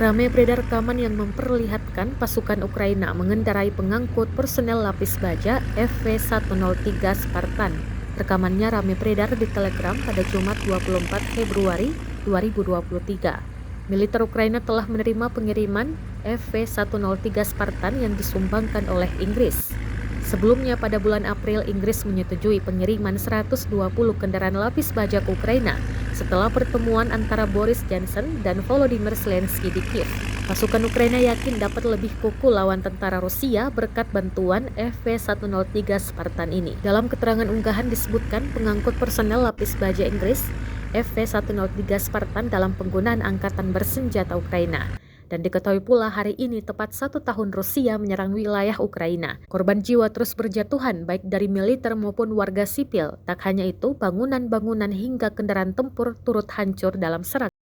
Ramai beredar rekaman yang memperlihatkan pasukan Ukraina mengendarai pengangkut personel lapis baja FV-103 Spartan. Rekamannya ramai beredar di Telegram pada Jumat 24 Februari 2023. Militer Ukraina telah menerima pengiriman FV-103 Spartan yang disumbangkan oleh Inggris. Sebelumnya pada bulan April, Inggris menyetujui pengiriman 120 kendaraan lapis baja ke Ukraina setelah pertemuan antara Boris Johnson dan Volodymyr Zelensky di Kiev. Pasukan Ukraina yakin dapat lebih kukuh lawan tentara Rusia berkat bantuan FV-103 Spartan ini. Dalam keterangan unggahan disebutkan pengangkut personel lapis baja Inggris FV-103 Spartan dalam penggunaan angkatan bersenjata Ukraina. Dan diketahui pula hari ini tepat 1 tahun Rusia menyerang wilayah Ukraina. Korban jiwa terus berjatuhan baik dari militer maupun warga sipil. Tak hanya itu, bangunan-bangunan hingga kendaraan tempur turut hancur dalam serangan.